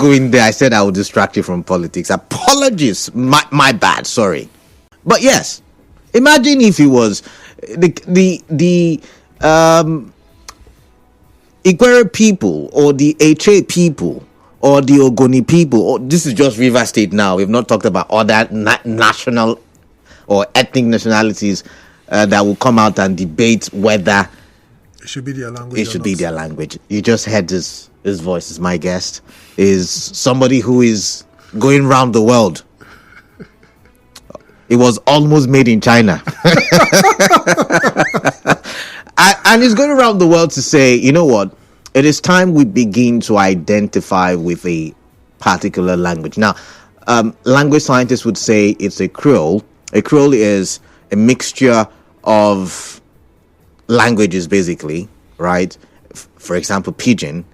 going there. I said I would distract you from politics. Apologies. My bad. Sorry. But yes, imagine if it was the Igwere people or the Eche people or the Ogoni people, or this is just River State now. We've not talked about other national or ethnic nationalities that will come out and debate whether it should be their language. It should be their language. You just heard his voice. Is my guest is somebody who is going around the world. It was almost made in China, and he's going around the world to say, you know what? It is time we begin to identify with a particular language. Now, language scientists would say it's a creole. A creole is a mixture of languages, basically, right? For example, Pidgin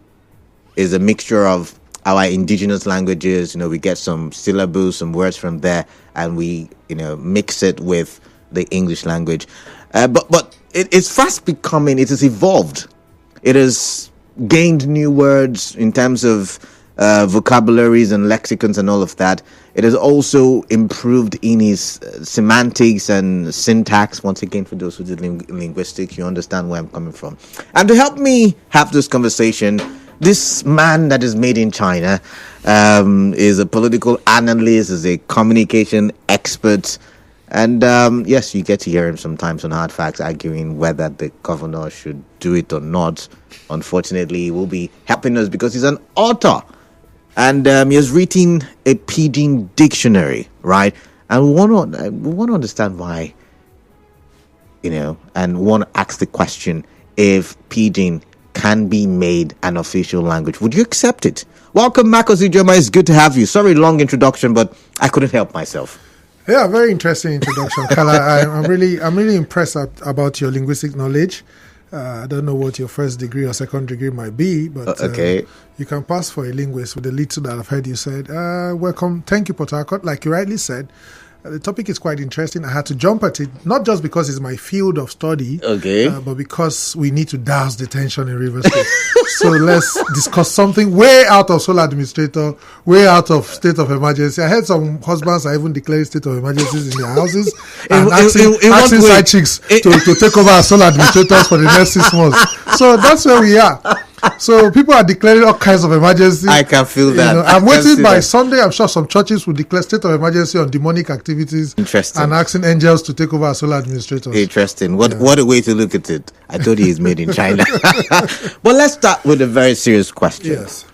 is a mixture of our indigenous languages. We get some syllables, some words from there, and we, mix it with the English language. But it's fast becoming, it has evolved. It has gained new words in terms of vocabularies and lexicons and all of that. It has also improved in its semantics and syntax. Once again, for those who did linguistics, you understand where I'm coming from. And to help me have this conversation, this man that is made in China is a political analyst, is a communication expert. And yes, you get to hear him sometimes on Hard Facts arguing whether the governor should do it or not. Unfortunately, he will be helping us because he's an author. And he has written a Pidgin dictionary, right? And we want to understand why, and want to ask the question if Pidgin can be made an official language. Would you accept it? Welcome, Marcus Ijioma. It's good to have you. Sorry, long introduction, but I couldn't help myself. Yeah, very interesting introduction, Kala. I'm really impressed about your linguistic knowledge. I don't know what your first degree or second degree might be, but okay. You can pass for a linguist with the little that I've heard you said. Welcome. Thank you, Port Harcourt. Like you rightly said, the topic is quite interesting. I had to jump at it, not just because it's my field of study, but because we need to douse the tension in River State. So let's discuss something way out of sole administrator, way out of state of emergency. I heard some husbands are even declaring state of emergencies in their houses and asking side chicks to take over as sole administrators for the next 6 months. So that's where we are. So people are declaring all kinds of emergency. I can feel that. I'm waiting by Sunday. I'm sure some churches will declare state of emergency on demonic activities. Interesting. And asking angels to take over as sole administrators. Interesting. What a way to look at it. I told you he's made in China. But let's start with a very serious question. Yes.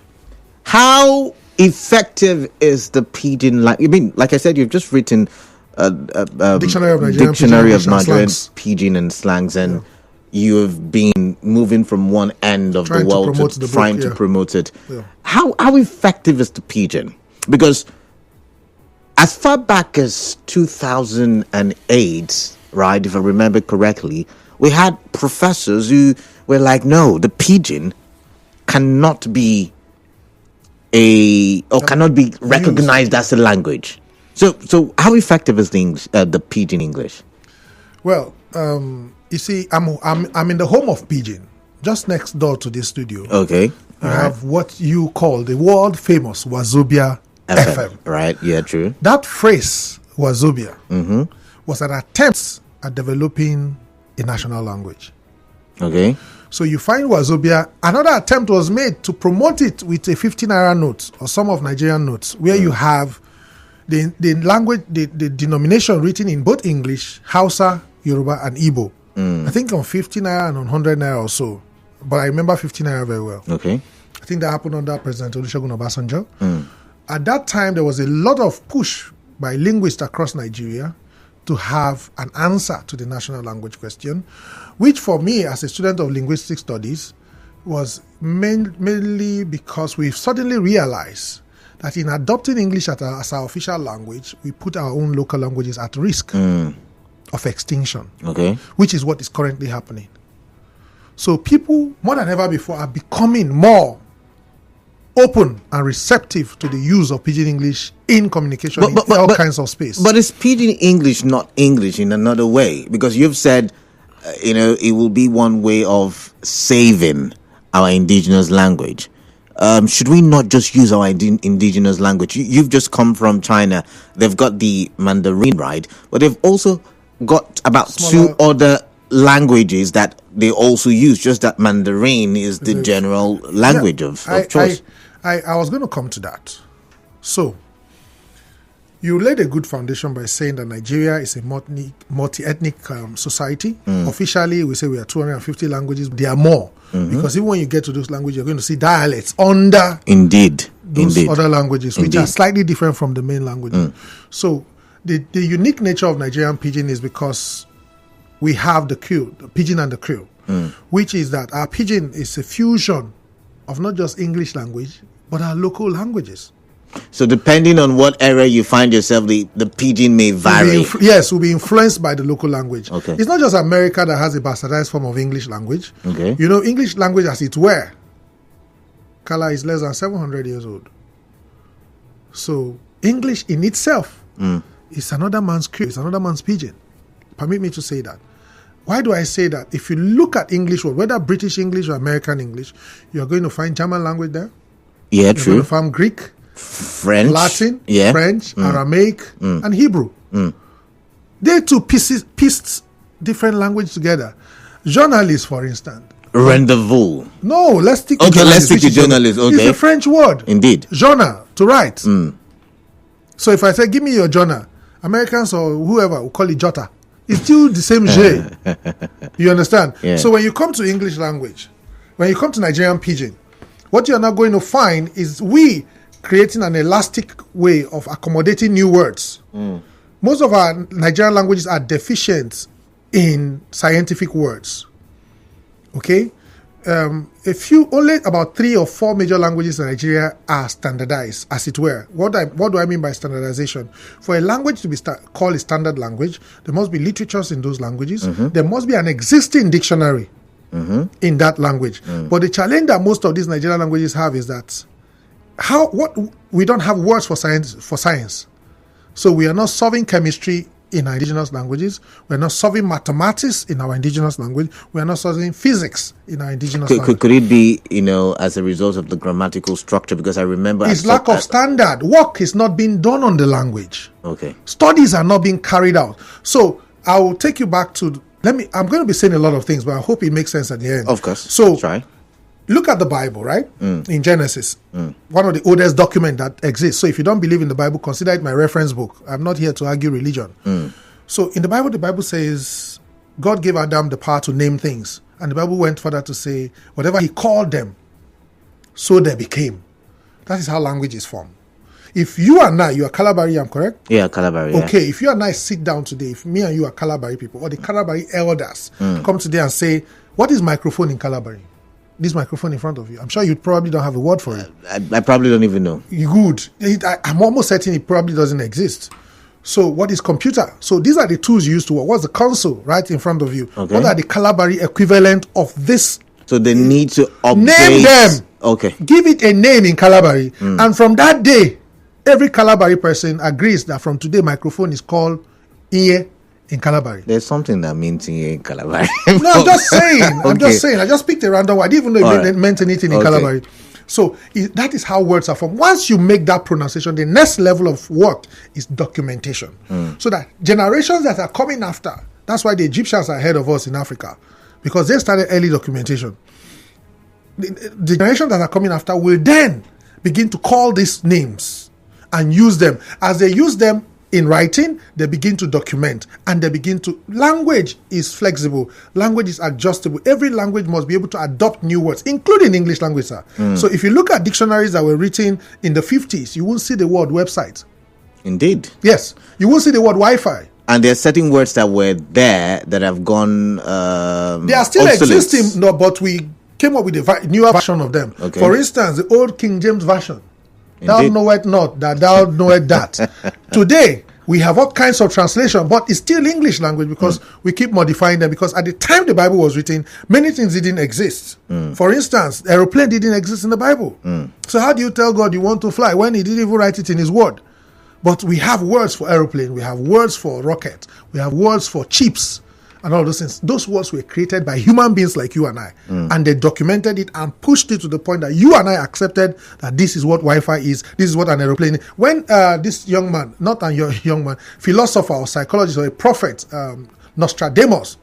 How effective is the Pidgin language? I mean, like I said, you've just written a Dictionary of Nigerian Pidgin and slangs, and you have been moving from one end of the world to trying to promote it. Yeah. How effective is the Pidgin? Because as far back as 2008, right, if I remember correctly, we had professors who were like, no, the Pidgin cannot be cannot be recognized as a language. So how effective is the Pidgin English? Well, you see, I'm in the home of Pidgin, just next door to this studio. Okay. I have what you call the world famous Wazobia FM. Right, yeah, true. That phrase, Wazobia, was an attempt at developing a national language. Okay. So you find Wazobia, another attempt was made to promote it with a 50 naira note or some of Nigerian notes, where you have the language, the denomination written in both English, Hausa, Yoruba, and Igbo. I think on 50 naira and on 100 naira or so. But I remember 50 naira very well. Okay. I think that happened under President Olusegun Obasanjo. At that time, there was a lot of push by linguists across Nigeria to have an answer to the national language question, which for me, as a student of linguistic studies, was mainly because we suddenly realized that in adopting English as our official language, we put our own local languages at risk of extinction, which is what is currently happening. So people, more than ever before, are becoming more open and receptive to the use of Pidgin English in communication in all kinds of space. But is Pidgin English not English in another way? Because you've said, it will be one way of saving our indigenous language. should we not just use our indigenous language? You've just come from China. They've got the Mandarin, right? But they've also got about two other languages that they also use. Just that Mandarin is the general language of choice. I was going to come to that. So, you laid a good foundation by saying that Nigeria is a multi-ethnic society. Officially, we say we are 250 languages. There are more. Because even when you get to those languages, you're going to see dialects under those other languages, which are slightly different from the main language. So, the unique nature of Nigerian Pidgin is because we have the Pidgin and the Creole, which is that our Pidgin is a fusion of not just English language, but our local languages. So depending on what area you find yourself, the Pidgin may vary. Will be influenced by the local language. Okay. It's not just America that has a bastardized form of English language. Okay. You know, English language as it were, Kala is less than 700 years old. So English in itself is another man's Creole, it's another man's Pidgin. Permit me to say that. Why do I say that? If you look at English, whether British English or American English, you're going to find German language there. Yeah, true. You're going to find Greek, French, Latin, French, Aramaic, and Hebrew. They two pieced different language together. Journalists, for instance. Rendezvous. No, let's stick to journalists. Okay, let's stick to journalists. Okay. It's a French word. Indeed. Journal, to write. So if I say, give me your journal, Americans or whoever will call it jota. It's still the same J. You understand? Yeah. So when you come to English language, when you come to Nigerian Pidgin, what you're not going to find is we creating an elastic way of accommodating new words. Most of our Nigerian languages are deficient in scientific words. Okay? Only about 3 or 4 major languages in Nigeria are standardized, as it were. What do I mean by standardization? For a language to be called a standard language, there must be literatures in those languages. There must be an existing dictionary in that language. But the challenge that most of these Nigerian languages have is that we don't have words for science. So we are not solving chemistry in our indigenous languages. We're not solving mathematics in our indigenous language. We're not solving physics in our indigenous language. Could it be, as a result of the grammatical structure? Because I remember... It's lack of standard. Work is not being done on the language. Okay. Studies are not being carried out. So I will take you back to... I'm going to be saying a lot of things, but I hope it makes sense at the end. Of course. So try. Look at the Bible, right? In Genesis, one of the oldest documents that exists. So if you don't believe in the Bible, consider it my reference book. I'm not here to argue religion. So in the Bible says God gave Adam the power to name things. And the Bible went further to say, whatever he called them, so they became. That is how language is formed. If you and I, you are Kalabari, I'm correct? Yeah, Kalabari. Okay, if you and I sit down today, if me and you are Kalabari people, or the Kalabari elders come today and say, what is microphone in Kalabari? This microphone in front of you. I'm sure you probably don't have a word for it. I probably don't even know. Good. I'm almost certain it probably doesn't exist. So what is computer? So these are the tools you use to work. What's the console right in front of you? Okay. What are the Kalabari equivalent of this? So they need to update. Name them. Okay. Give it a name in Kalabari. And from that day, every Kalabari person agrees that from today, microphone is called Iye in Kalabari. There's something that means Iye in Kalabari. No, I'm just saying. I just picked a random word. I didn't even know it meant anything in Kalabari. So that is how words are formed. Once you make that pronunciation, the next level of work is documentation. So that generations that are coming after, that's why the Egyptians are ahead of us in Africa, because they started early documentation. The generations that are coming after will then begin to call these names and use them. As they use them in writing, they begin to document, and they begin to... Language is flexible. Language is adjustable. Every language must be able to adopt new words, including English language, sir. So if you look at dictionaries that were written in the 50s, you won't see the word website. Indeed. Yes. You won't see the word Wi-Fi. And there are certain words that were there that have gone they are still obsolete. Existing, no, but we came up with a newer version of them. Okay. For instance, the old King James Version. Indeed. Thou knowest not that thou knowest that. Today, we have all kinds of translation, but it's still English language because we keep modifying them, because at the time the Bible was written, many things didn't exist. For instance, aeroplane didn't exist in the Bible. So how do you tell God you want to fly when he didn't even write it in his word? But we have words for aeroplane, we have words for rocket, we have words for chips, and all those things. Those words were created by human beings like you and I. And they documented it and pushed it to the point that you and I accepted that this is what Wi-Fi is, this is what an aeroplane is. When this young man, not a young man, philosopher or psychologist or a prophet, Nostradamus,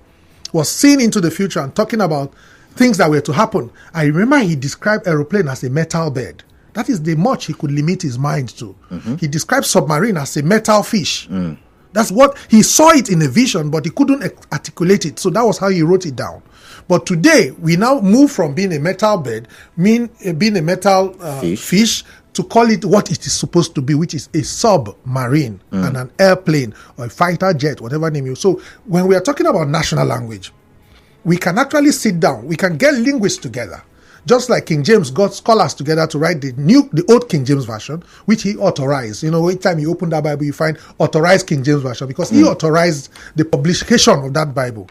was seeing into the future and talking about things that were to happen, I remember he described aeroplane as a metal bed. That is the much he could limit his mind to. He described submarine as a metal fish. That's what he saw it in a vision, but he couldn't articulate it. So that was how he wrote it down. But today, we now move from being a metal bed, being a metal fish, to call it what it is supposed to be, which is a submarine and an airplane or a fighter jet, whatever name you. So when we are talking about national language, we can actually sit down. We can get linguists together. Just like King James got scholars together to write the old King James Version, which he authorized. You know, every time you open that Bible, you find authorized King James Version because he authorized the publication of that Bible.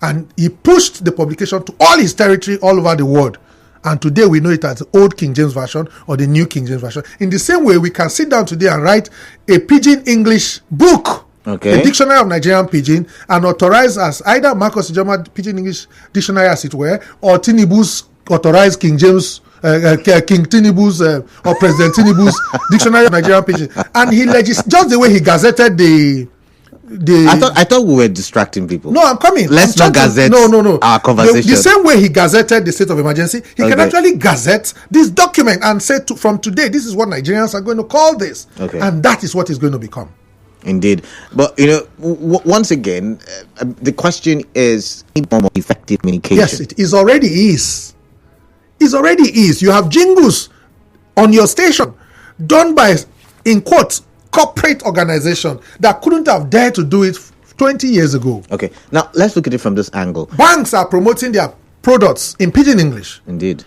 And he pushed the publication to all his territory all over the world. And today we know it as the old King James Version or the new King James Version. In the same way, we can sit down today and write a Pidgin English book. Okay. A dictionary of Nigerian Pidgin, and authorized as either Marcus Ijioma Pidgin English Dictionary, as it were, or Tinubu's authorized King James, King Tinubu's or President Tinubu's Dictionary of Nigerian Pidgin. And he just the way he gazetted the. I thought we were distracting people. No, I'm coming. Let's not gazette our conversation. The same way he gazetted the state of emergency, he can actually gazette this document and say from today, this is what Nigerians are going to call this. Okay. And that is what it's going to become. Indeed. But, once again, the question is more effective communication. Yes, it is already is. It already is. You have jingles on your station done by, in quotes, corporate organization that couldn't have dared to do it 20 years ago. Okay. Now, let's look at it from this angle. Banks are promoting their products in Pidgin English. Indeed.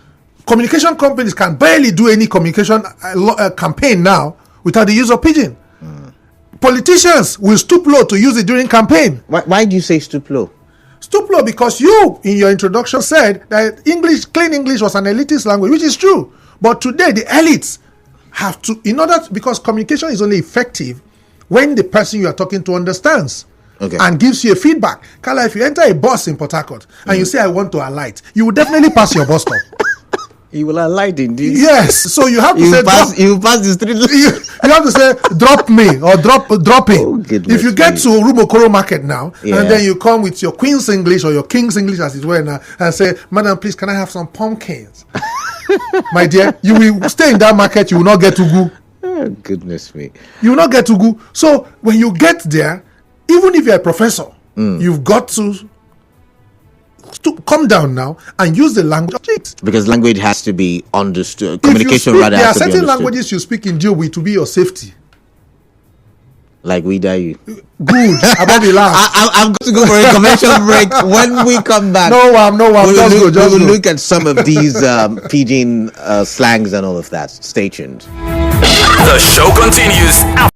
Communication companies can barely do any communication campaign now without the use of Pidgin. Politicians will stoop low to use it during campaign. Why do you say stoop low? Stoop low because you, in your introduction, said that clean English was an elitist language, which is true. But today, the elites have to, because communication is only effective when the person you are talking to understands and gives you a feedback. Carla, if you enter a bus in Port Harcourt and you say, I want to alight, you will definitely pass your bus stop. You will alight indeed. Yes, so you have to you pass the street. You have to say drop me or dropping. Oh, if you get to Rumokoro Market now and then you come with your Queen's English or your King's English as it were now and say, Madam, please, can I have some pumpkins? My dear, you will stay in that market. You will not get to go. Oh, goodness me. You will not get to go. So when you get there, even if you're a professor, you've got to come down now and use the language. Because language has to be understood. Communication rather has to be understood. There are certain languages you speak in jail with to be your safety. Like we die you. Good. About the last. I'm going to go for a commercial break. When we come back, we'll look at some of these Pidgin slangs and all of that. Stay tuned. The show continues.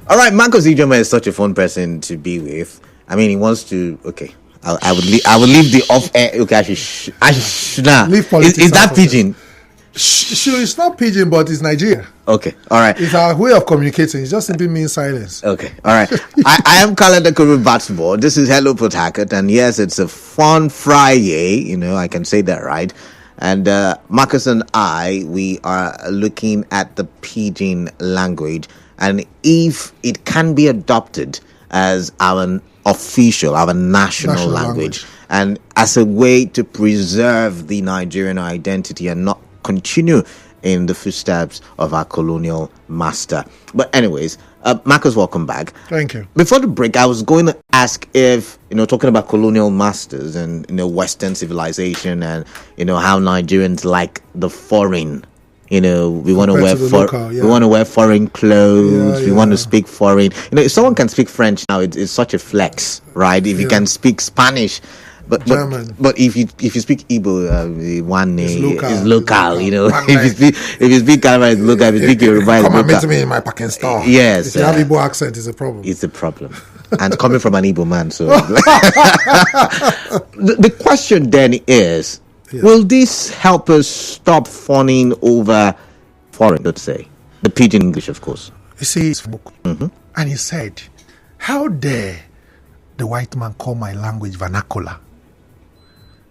All right, Marcus Ijioma is such a fun person to be with. I mean, he wants to. Okay, I would leave the off air. Okay, I should nah. Leave politics Is that out of it. Pidgin? Sure, it's not Pidgin, but it's Nigeria. Okay, all right. It's our way of communicating. It just simply means silence. Okay, all right. I am Khaled Akuru Batsbo. This is Hello Port Harcourt, and yes, it's a fun Friday. You know, I can say that, right? And Marcus and we are looking at the Pidgin language, and if it can be adopted as our official, our national language, and as a way to preserve the Nigerian identity and not continue in the footsteps of our colonial master. But anyways, Marcus, welcome back. Thank you. Before the break, I was going to ask if, talking about colonial masters and, Western civilization and, how Nigerians like the foreign. We want to wear we want to wear foreign clothes. We want to speak foreign. If someone can speak French now, it's such a flex, right? If you can speak Spanish, but if you speak Igbo, one is local. If you speak Ghana, it's local. If you speak Yoruba, it's local. Come and meet me in my packing store. Yes, if you have Igbo accent, it's a problem. It's a problem, and coming from an Igbo man, so the question then is. Yeah. Will this help us stop fawning over foreign, let's say? The Pidgin English, of course. You see, his book. Mm-hmm. And he said, how dare the white man call my language vernacular?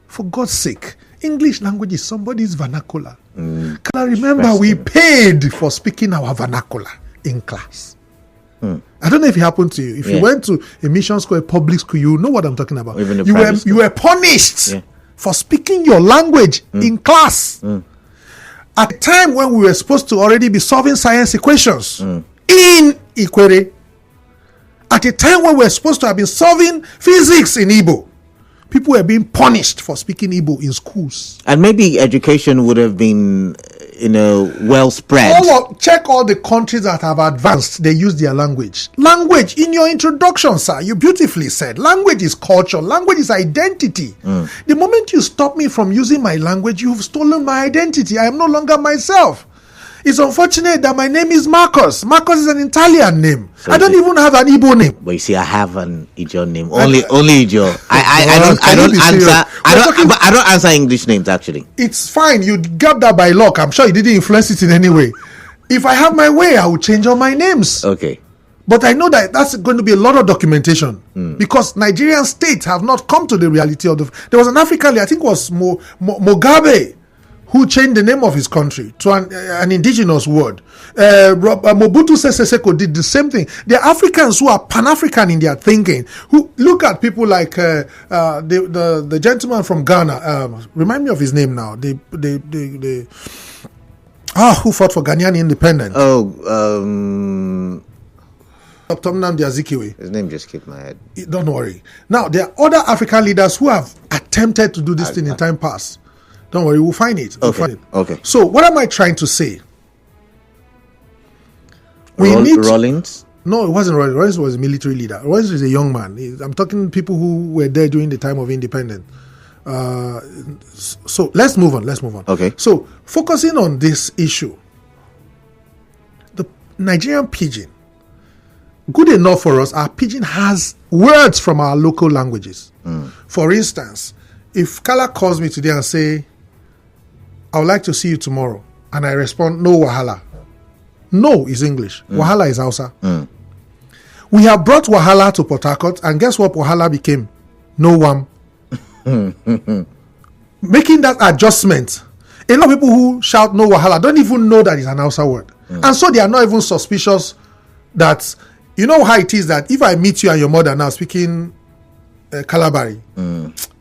For God's sake, English language is somebody's vernacular. Can I remember we paid for speaking our vernacular in class? I don't know if it happened to you. If you went to a mission school, a public school, you know what I'm talking about. You were punished for speaking your language in class at a time when we were supposed to already be solving science equations in Ikwere, at a time when we were supposed to have been solving physics in Igbo. People were being punished for speaking Igbo in schools. And maybe education would have been, well spread. Check all the countries that have advanced. They use their language. Language, in your introduction, sir, you beautifully said, language is culture. Language is identity. The moment you stop me from using my language, you've stolen my identity. I am no longer myself. It's unfortunate that my name is Marcus. Marcus is an Italian name. So I don't even have an Igbo name. But you see, I have an Ijo name. Only Ijo. I don't answer English names actually. It's fine. You got that by luck. I'm sure you didn't influence it in any way. If I have my way, I will change all my names. Okay. But I know that that's going to be a lot of documentation because Nigerian states have not come to the reality of There was an African, I think it was Mugabe, who changed the name of his country to an indigenous word. Mobutu Sese Seko did the same thing. There are Africans who are Pan-African in their thinking, who look at people like the gentleman from Ghana. Remind me of his name now. Who fought for Ghanaian independence? Dr. Nnamdi Azikiwe. His name just skipped my head. Don't worry. Now, there are other African leaders who have attempted to do this thing in time past. Don't worry, we'll find it. Okay. So, what am I trying to say? Rawlings? No, it wasn't Rawlings. Rawlings was a military leader. Rawlings is a young man. I'm talking people who were there during the time of independence. So, let's move on. Okay. So, focusing on this issue, the Nigerian Pidgin, good enough for us, our Pidgin has words from our local languages. For instance, if Kala calls me today and say, I would like to see you tomorrow, and I respond, no wahala. No is English. Wahala is Hausa. We have brought wahala to Port Harcourt, and guess what wahala became? No one. Making that adjustment, a lot of people who shout no wahala don't even know that it's an Hausa word. And so they are not even suspicious that, you know how it is that if I meet you and your mother now speaking Kalabari,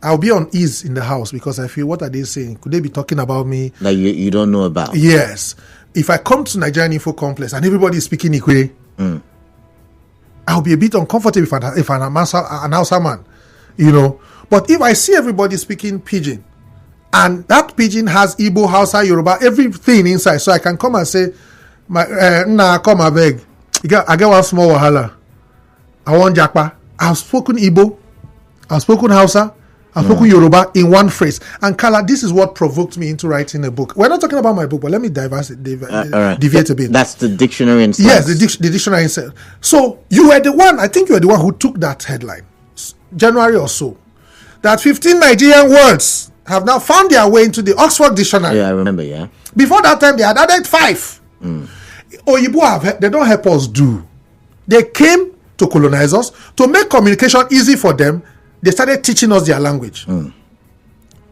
I'll be on ease in the house because I feel, what are they saying? Could they be talking about me that you don't know about? Yes. If I come to Nigeriainfo complex and everybody is speaking Ikwe, I'll be a bit uncomfortable if I'm an Hausa man, But if I see everybody speaking Pidgin, and that Pidgin has Igbo, Hausa, Yoruba, everything inside, so I can come and say, come I beg. I get one small wahala. I want Jakpa. I've spoken Igbo. I've spoken Hausa. I've spoken Yoruba in one phrase. And Kala, this is what provoked me into writing a book. We're not talking about my book, but let me deviate a bit. That's the dictionary and yes, the dictionary itself. So you were the one, I think you were the one who took that headline, January or so, that 15 Nigerian words have now found their way into the Oxford Dictionary. Yeah, I remember, yeah. Before that time, they had added 5. Oyibo, they don't help us do. They came to colonize us. To make communication easy for them, they started teaching us their language.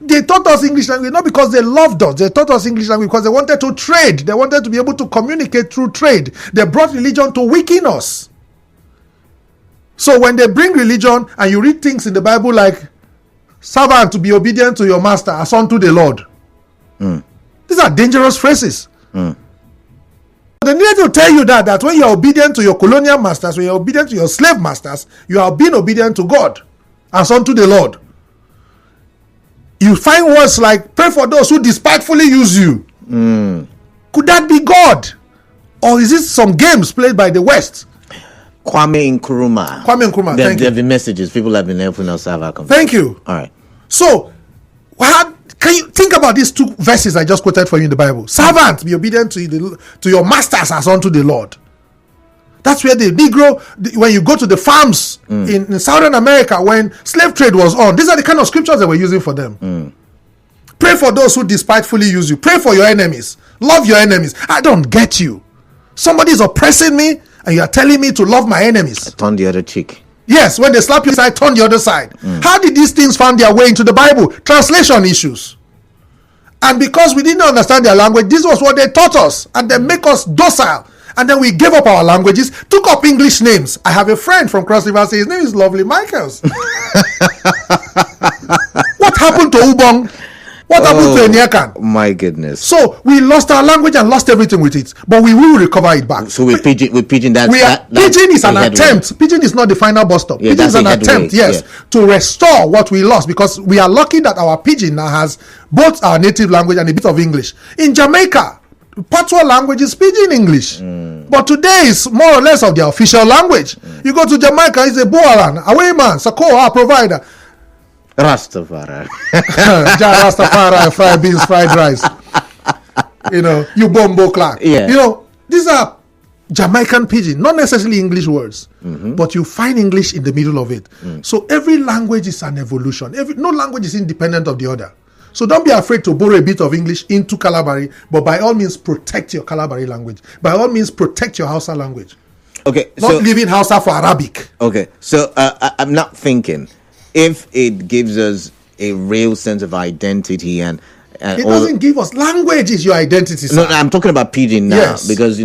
They taught us English language, not because they loved us. They taught us English language because they wanted to trade. They wanted to be able to communicate through trade. They brought religion to weaken us. So when they bring religion and you read things in the Bible like, servant to be obedient to your master as unto the Lord. These are dangerous phrases. They needed to tell you that when you are obedient to your colonial masters, when you are obedient to your slave masters, you are being obedient to God as unto the Lord. You find words like, pray for those who despitefully use you. Could that be God? Or is it some games played by the West? Kwame Nkrumah. Thank you. There have been messages. People have been helping us have our conversation. Thank you. All right. So, can you think about these 2 verses I just quoted for you in the Bible? Servant, be obedient to your masters as unto the Lord. That's where the Negro, when you go to the farms in Southern America, when slave trade was on, these are the kind of scriptures they were using for them. Pray for those who despitefully use you. Pray for your enemies. Love your enemies. I don't get you. Somebody is oppressing me, and you are telling me to love my enemies. Turn the other cheek. Yes, when they slap you side, turn the other side. How did these things find their way into the Bible? Translation issues. And because we didn't understand their language, this was what they taught us. And they make us docile. And then we gave up our languages, took up English names. I have a friend from Cross River, his name is Lovely Michaels. What happened to Ubong? What happened to Enyakan? My goodness. So we lost our language and lost everything with it. But we will recover it back. So with Pidgin, Pidgin is an attempt. Pidgin is not the final bus stop. Yeah, Pidgin is an attempt, to restore what we lost, because we are lucky that our Pidgin now has both our native language and a bit of English. In Jamaica, patois language is Pidgin English. But today is more or less of their official language. You go to Jamaica, it's a Boalan, away man, Sakoa, provider. Rastafari. Rastafari, fried beans, fried rice. You bombo Clark. Yeah. These are Jamaican Pidgin, not necessarily English words, but you find English in the middle of it. So every language is an evolution. No language is independent of the other. So don't be afraid to borrow a bit of English into Kalabari, but by all means protect your Kalabari language. By all means protect your Hausa language. Okay. Not leaving Hausa for Arabic. Okay. So I'm not thinking if it gives us a real sense of identity and it doesn't give us language is your identity. No, I'm talking about Pidgin now. Yes. Because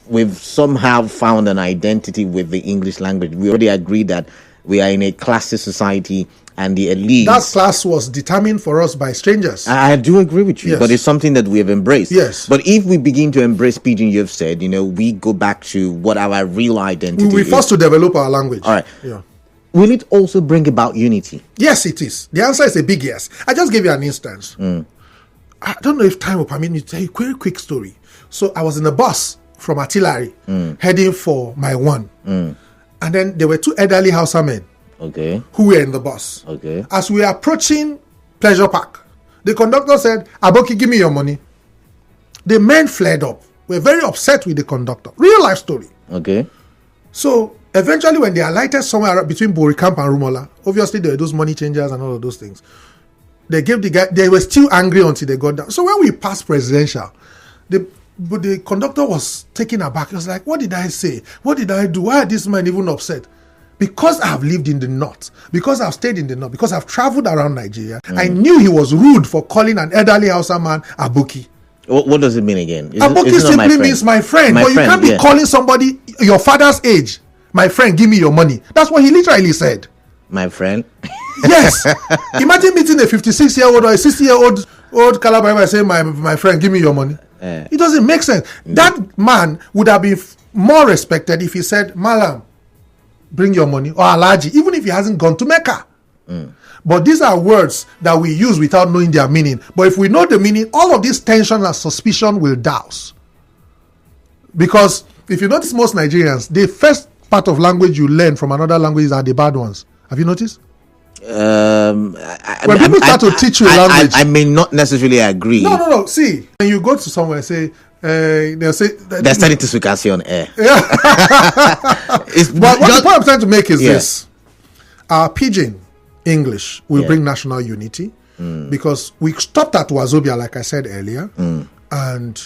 we've somehow found an identity with the English language. We already agreed that we are in a classist society and the elite. That class was determined for us by strangers. I do agree with you, but it's something that we have embraced. Yes. But if we begin to embrace Pidgin, you've said, we go back to what our real identity is. We forced to develop our language. All right. Yeah. Will it also bring about unity? Yes, it is. The answer is a big yes. I just gave you an instance. I don't know if time will permit me to tell you a very quick story. So I was in a bus from Artillery heading for my one. And then there were 2 elderly Hausa men who were in the bus. As we were approaching Pleasure Park, the conductor said, Aboki, give me your money. The men fled up. We're very upset with the conductor. Real life story. So eventually when they alighted somewhere between Boricamp and Rumola, obviously there were those money changers and all of those things. They gave the guy, they were still angry until they got down. So when we passed Presidential, the conductor was taken aback. He was like, what did I say? What did I do? Why are this man even upset? Because I have lived in the north, because I've stayed in the north, because I've traveled around Nigeria, I knew he was rude for calling an elderly Hausa man Aboki. What does it mean again? Aboki simply means my friend. But you can't be calling somebody your father's age. My friend, give me your money. That's what he literally said. My friend? Yes. Imagine meeting a 56-year-old or a 60-year-old Calabar saying, my friend, give me your money. It doesn't make sense. That man would have been more respected if he said, Malam, bring your money, or Alaji, even if he hasn't gone to Mecca. But these are words that we use without knowing their meaning. But if we know the meaning, all of this tension and suspicion will douse. Because if you notice, most Nigerians, the first part of language you learn from another language are the bad ones. Have you noticed? When people start to teach you language, I may not necessarily agree. No. See, when you go to somewhere, say they'll say they're starting to speak as on air. Yeah. But what the point I'm trying to make is this: our Pidgin English will bring national unity because we stopped at Wazobia, like I said earlier, and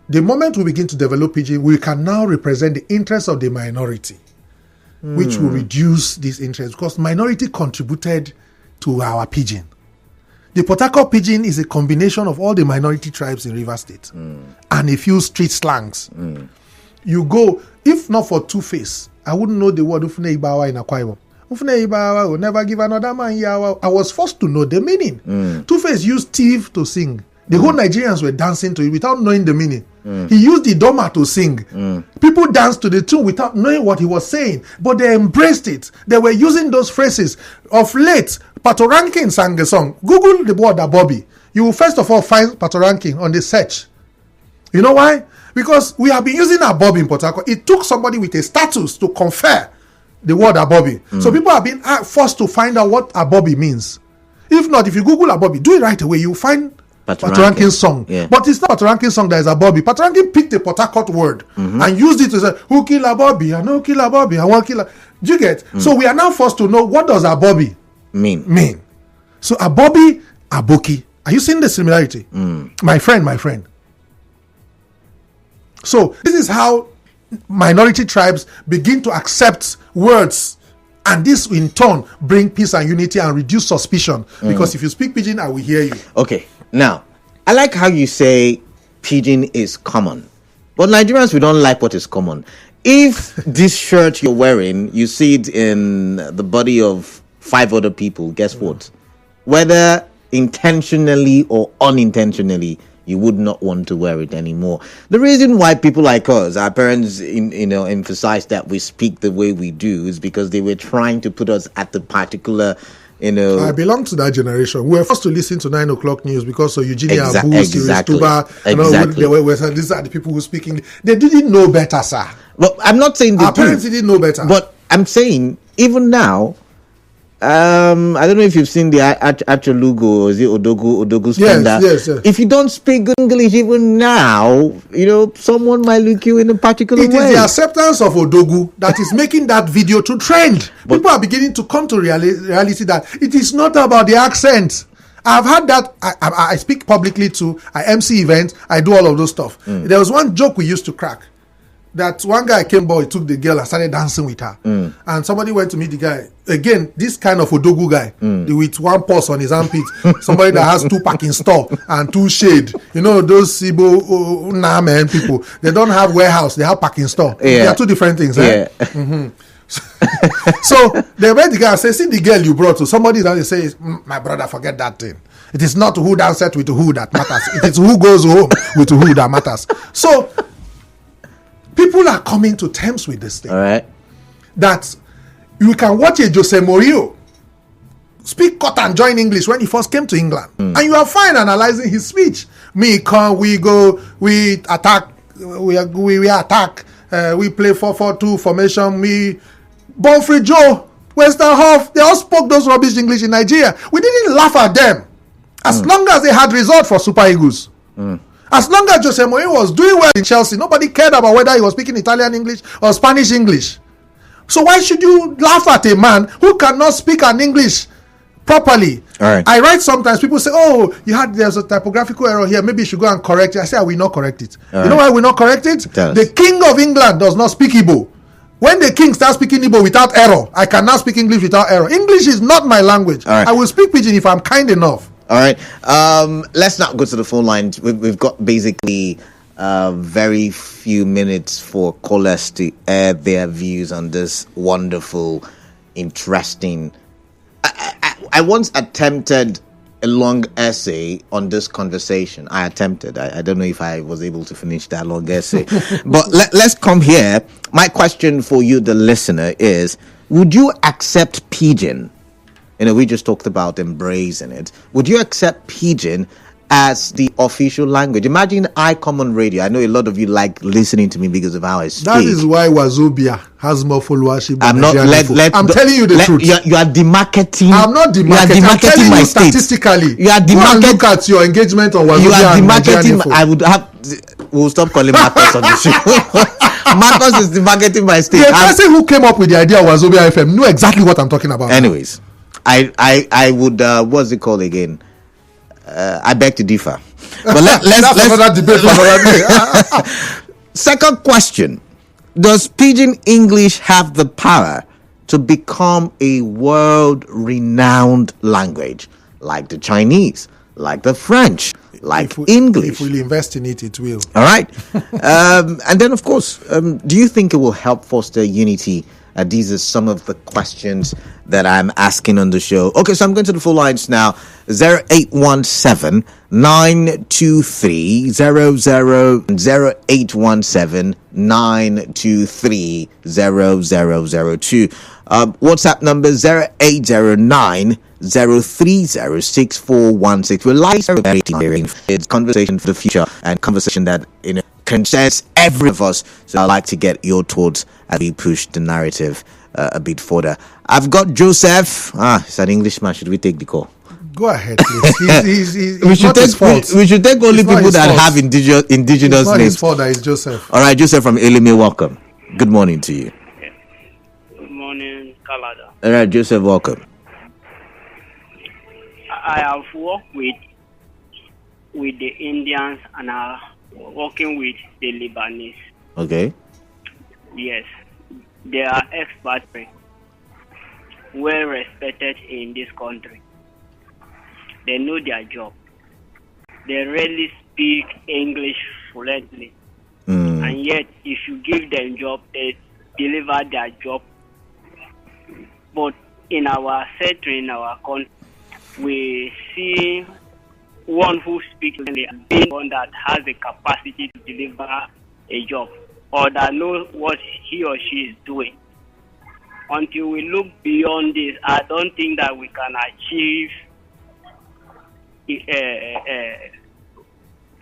the moment we begin to develop Pidgin, we can now represent the interests of the minority, which will reduce these interests because minority contributed to our Pidgin. The Port Harcourt Pidgin is a combination of all the minority tribes in Rivers State and a few street slangs. You go, if not for Two-Face, I wouldn't know the word Ufune Ibawa in Akwa Ibom. Ufune Ibawa will never give another man yawa. I was forced to know the meaning. Two-Face used thief to sing. The whole Nigerians were dancing to it without knowing the meaning. He used the Doma to sing. People danced to the tune without knowing what he was saying, but they embraced it. They were using those phrases. Of late, Patoranking sang a song. Google the word Abobi. You will first of all find Patoranking on the search. You know why? Because we have been using Abobi in Port Harcourt. It took somebody with a status to confer the word Abobi. So people have been forced to find out what Abobi means. If not, if you Google Abobi, do it right away. You'll find Patoranking song. But it's not Patoranking song that is Abobi. Patoranking picked a Port Harcourt word and used it to say, who kill Abobi? I know kill Abobi. I want kill. Do you get? So we are now forced to know what does Abobi mean. So Abobi, Aboki. Are you seeing the similarity? My friend. So this is how minority tribes begin to accept words, and this in turn bring peace and unity and reduce suspicion. Because if you speak Pidgin, I will hear you. Okay, now I like how you say Pidgin is common, but Nigerians, we don't like what is common. If this shirt you're wearing, you see it in the body of 5 other people, guess what? Whether intentionally or unintentionally, you would not want to wear it anymore. The reason why people like us, our parents, emphasize that we speak the way we do is because they were trying to put us at the particular, I belong to that generation. We were forced to listen to 9 o'clock news because of Eugenia Abu, exactly. These are the people who speak English. They didn't know better, sir. Well, I'm not saying our parents didn't know better. But I'm saying, even now, I don't know if you've seen the Acholugo or the Odogu Spender. Yes. If you don't speak good English even now, someone might look you in a particular way. It is the acceptance of Odogu that is making that video to trend. People are beginning to come to reality that it is not about the accent. I've had that. I speak publicly too. I MC events. I do all of those stuff. There was one joke we used to crack. That one guy came by, took the girl and started dancing with her. And somebody went to meet the guy. Again, this kind of Odogu guy, with one purse on his armpit. Somebody that has 2 parking store and 2 shade. Those Sibo Namen people. They don't have warehouse, they have parking store. They are 2 different things. So they went to the guy and said, see the girl you brought to somebody that they say, my brother, forget that thing. It is not who danced with who that matters. It is who goes home with who that matters. So people are coming to terms with this thing. All right. That you can watch a Jose Mourinho speak cut and join English when he first came to England. And you are fine analyzing his speech. We go, we attack, we attack, we play 4-4-2 formation, Bonfrey Joe, Westerhoff, they all spoke those rubbish English in Nigeria. We didn't laugh at them as long as they had result for Super Eagles. As long as Jose Mourinho was doing well in Chelsea, nobody cared about whether he was speaking Italian English or Spanish English. So why should you laugh at a man who cannot speak an English properly? All right. I write sometimes, people say, there's a typographical error here, maybe you should go and correct it. I say, I will not correct it. You know why we not correct it? The King of England does not speak Igbo. When the king starts speaking Igbo without error, I cannot speak English without error. English is not my language. All right. I will speak Pidgin if I'm kind enough. All right. Let's not go to the phone line. We've got basically very few minutes for callers to air their views on this wonderful, interesting. I once attempted a long essay on this conversation. I attempted. I don't know if I was able to finish that long essay. But let's come here. My question for you, the listener, is: would you accept Pidgin? We just talked about embracing it. Would you accept Pidgin as the official language. Imagine I come on radio. I know a lot of you like listening to me because of how I speak. That is why Wazobia has more followership than I'm not. I'm telling you the truth. You are demarketing. I'm not demarketing. You are demarketing I'm telling my you state. statistically. You are Go and demarketing. look at your engagement on Wazobia. You are and demarketing. Nigeriainfo. I would have. We'll stop calling Marcus on the show. Marcus is demarketing my state. The person who came up with the idea of Wazobia FM knew exactly what I'm talking about. Anyways, I would. What's it called again? I beg to differ. But let's another debate for another day. Second question: does Pidgin English have the power to become a world-renowned language, like the Chinese, like the French, like English? If we invest in it, it will. All right. And then, of course, do you think it will help foster unity? These are some of the questions that I'm asking on the show. Okay, so I'm going to the full lines now. 0817 923 0817 923 0002. WhatsApp number 0809 0306416. We're live. It's conversation for the future and conversation that concerns every of us. So I'd like to get your thoughts as we push the narrative a bit further. I've got Joseph. It's an Englishman. Should we take the call? Go ahead, please. We should take only people that have indigenous it's not names. His fault that it's Joseph. All right, Joseph from Elime, welcome. Good morning to you. Good morning, Canada. All right, Joseph, welcome. I have worked with the Indians and I'm working with the Lebanese. Okay. Yes, they are experts, well respected in this country. They know their job. They rarely speak English fluently. And yet, if you give them job, they deliver their job. But in our setting, in our country, we see one who speaks English being one that has the capacity to deliver a job or that knows what he or she is doing. Until we look beyond this, I don't think that we can achieve a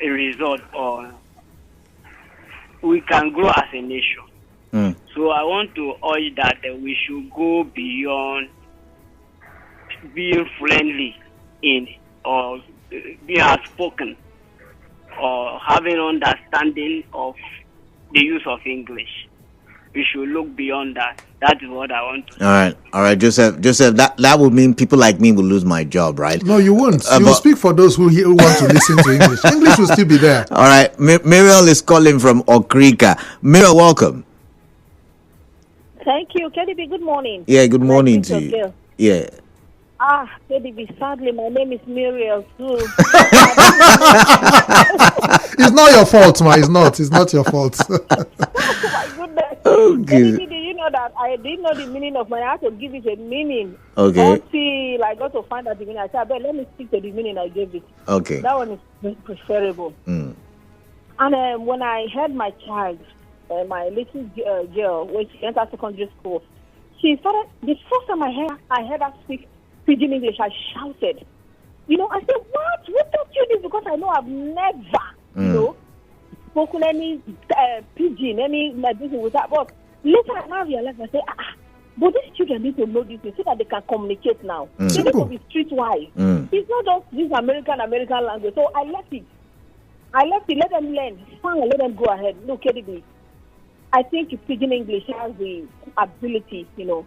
result or we can grow as a nation. So I want to urge that we should go beyond being friendly in or being outspoken or having understanding of the use of English. We should look beyond that. That is what I want to say. All right, Joseph, that would mean people like me will lose my job, right? No, you won't. You will speak for those who want to listen to English. English will still be there. All right, Muriel is calling from Okrika. Muriel, welcome. Thank you, KDB. Good morning. Yeah, good morning to you. Girl. Yeah. KDB, sadly, my name is Muriel too. It's not your fault, ma. It's not your fault. Oh my goodness. Okay. KDB, do you know that I didn't know the meaning of my, I had to give it a meaning. Okay. Until I got to find out the meaning. I said, but let me stick to the meaning I gave it. Okay. That one is preferable. And when I had my child, my little girl, when she entered secondary school, she started, the first time I heard her speak Pidgin English, I shouted. I said, what? Who taught you this? Because I know I've never, spoken any Pidgin, any medicine with that. But later I now realized, I said, but these children need to know this so that they can communicate now. They need to be streetwise. It's not just this American language. So I left it. Let them learn. Fine, let them go ahead. Look at it. I think Pidgin English has the ability, to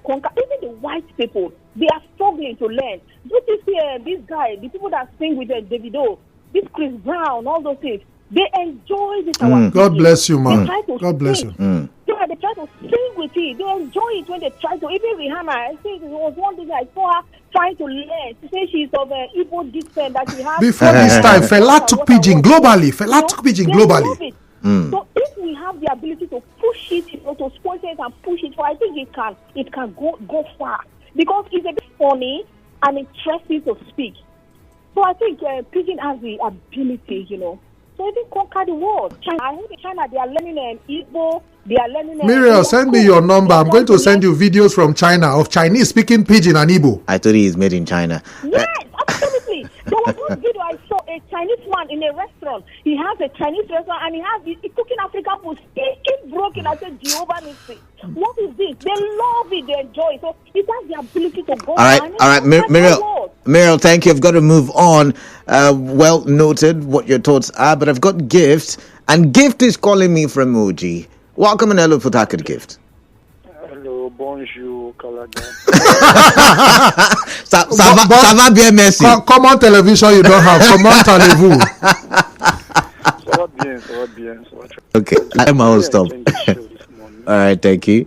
conquer. Even the white people, they are struggling to learn. Don't you see this guy, the people that sing with Davido, this Chris Brown, all those things, they enjoy this. God bless you, man. God bless you. Yeah, they try to sing with it. They enjoy it when they try to. Even Rihanna, I think it was one thing I saw her trying to learn. She says she's of Igbo descent, that she has. Before this time, Fela took Pidgin globally. So if we have the ability to push it, to sponsor it and push it, I think it can go far because it's a bit funny and interesting to speak. So I think Pidgin has the ability, so even conquer the world. China, I think in China they are learning Igbo, they are learning. Muriel, send me your number. I'm going to send you videos from China of Chinese speaking Pidgin and Igbo. I thought he is made in China. Yes, absolutely. There was one video I saw a Chinese man in a restaurant. He has a Chinese restaurant and he's cooking African food, speaking broken. I said, Jehovah Nissi. What is this? They love it, they enjoy it. So it has the ability to go. All right, Muriel, thank you. I've got to move on. Well noted what your thoughts are, but I've got Gift, and Gift is calling me from Emoji. Welcome and hello, Port Harcourt, Gift. Hello, bonjour, Canada. Ça va bien, merci. Comment television you don't have? Comment allez-vous? Ça va bien. Okay, I'm all stop. All right, thank you.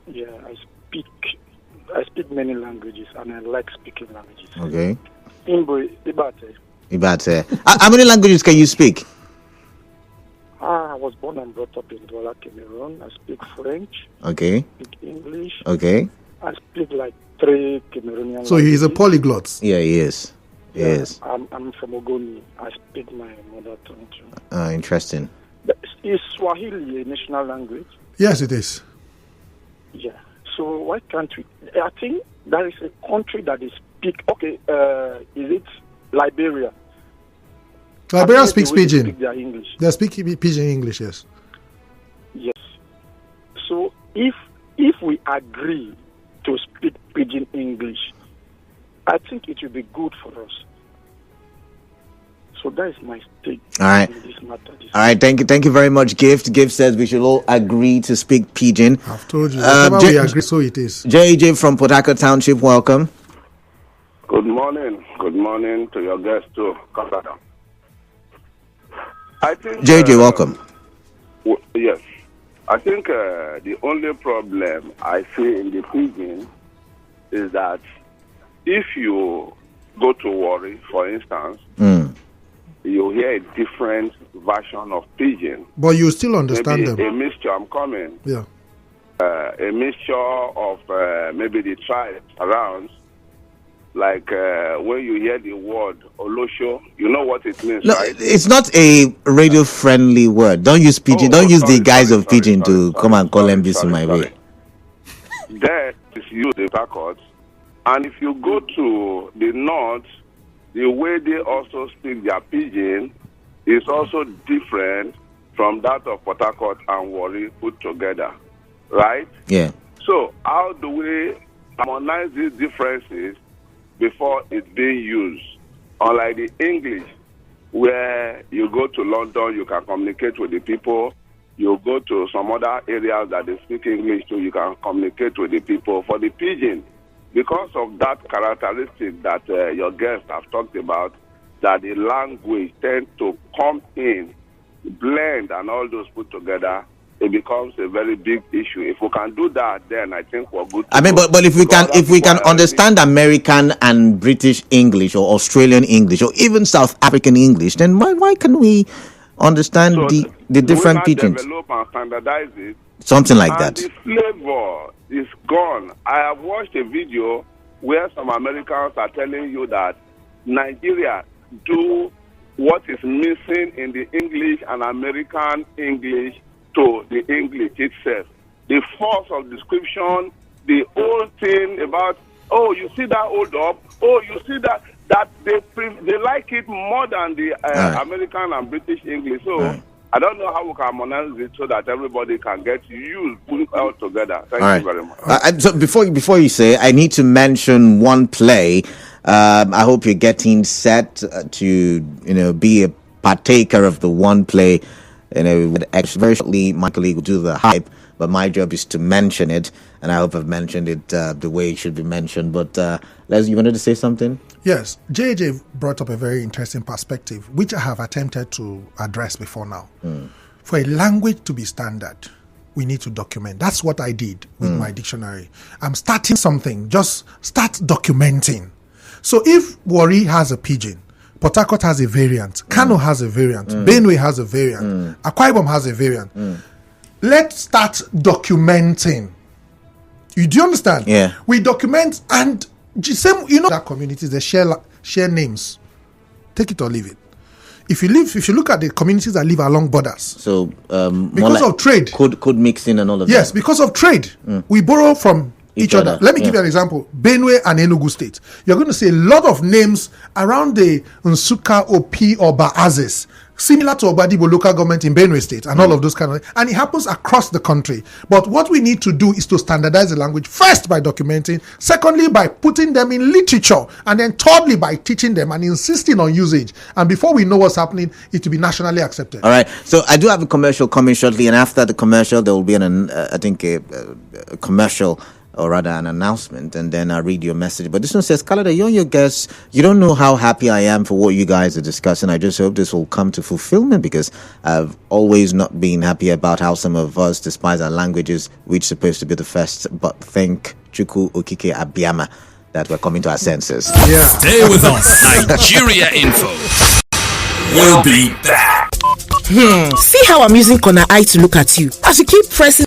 Yeah, I speak many languages, and I like speaking languages. Okay. Ibate. How many languages can you speak? I was born and brought up in Douala, Cameroon. I speak French. Okay. I speak English. Okay. I speak like 3 Cameroonian So he's a polyglot. Yeah, he is. Yes. I'm from Ogoni. I speak my mother tongue too. Interesting. Is Swahili a national language? Yes, it is. Yeah. So why can't we? I think there is a country that is speak. Okay. Is it Liberia? Liberia speaks Pidgin. Speak their English. They speak Pidgin English, yes. Yes. So if we agree to speak Pidgin English, I think it will be good for us. So that is my take. All right. In this matter. All right. Thank you very much, Gift. Gift says we should all agree to speak Pidgin. I've told you. Whatever we agree, so it is. JJ from Port Harcourt Township, welcome. Good morning. Good morning to your guest too, Canada. I think JJ, welcome. Yes. I think the only problem I see in the Pidgin is that if you go to Warri, for instance, you hear a different version of Pidgin. But you still understand maybe them. A mixture, I'm coming. Yeah. A mixture of maybe the tribes around. Like when you hear the word Olosho, you know what it means, No, right? it's not a radio-friendly word. Don't use Pidgin. Don't use the guise of Pidgin to come and call MBC my way. That is used in Port Harcourt. And if you go to the north, the way they also speak their Pidgin is also different from that of Port Harcourt and Warri put together, right? Yeah. So how do we harmonize these differences before it's being used? Unlike the English, where you go to London, you can communicate with the people. You go to some other areas that they speak English to, you can communicate with the people. For the Pidgin, because of that characteristic that your guests have talked about, that the language tends to come in, blend, and all those put together, it becomes a very big issue. If we can do that, then I think we're good. I mean, but if we can understand American and British English or Australian English or even South African English, then why can we understand the different Pidgins? Develop and standardize it. Something like and that. The flavor is gone. I have watched a video where some Americans are telling you that Nigeria do what is missing in the English and American English to the English itself. The force of description, the whole thing about, oh, you see that hold up, oh, you see that they like it more than the American and British English. So I don't know how we can harmonize it so that everybody can get used, put it all together. Thank you very much. So before you say, I need to mention one play. I hope you're getting set to be a partaker of the one play. Very shortly, my colleague will do the hype, but my job is to mention it, and I hope I've mentioned it the way it should be mentioned. But Les, you wanted to say something? Yes, JJ brought up a very interesting perspective, which I have attempted to address before now. For a language to be standard, we need to document. That's what I did with my dictionary. I'm starting something, just start documenting. So if Warri has a Pidgin, Port Harcourt has a variant, Kano has a variant, Benue has a variant, Akwa Ibom has a variant. Let's start documenting. Do you understand? Yeah. We document and same, that communities, they share names. Take it or leave it. If you look at the communities that live along borders, so because of trade, could mix in and all of that. Yes, because of trade, we borrow from each other. Let me give you an example. Benue and Enugu State. You're going to see a lot of names around the Nsukka, Opi, or Baazes, similar to Ogbadibo local government in Benue State and all of those kind of things. And it happens across the country. But what we need to do is to standardize the language, first by documenting, secondly by putting them in literature, and then thirdly by teaching them and insisting on usage. And before we know what's happening, it will be nationally accepted. All right. So I do have a commercial coming shortly, and after the commercial, there will be a commercial, or rather an announcement, and then I'll read your message. But this one says, Kalada, you're your guest. You don't know how happy I am for what you guys are discussing. I just hope this will come to fulfillment, because I've always not been happy about how some of us despise our languages, which is supposed to be the first. But thank Chuku Okike Abiyama that we're coming to our senses. Yeah. Stay with us. Nigeriainfo. We'll be back. See how I'm using corner eye to look at you as you keep pressing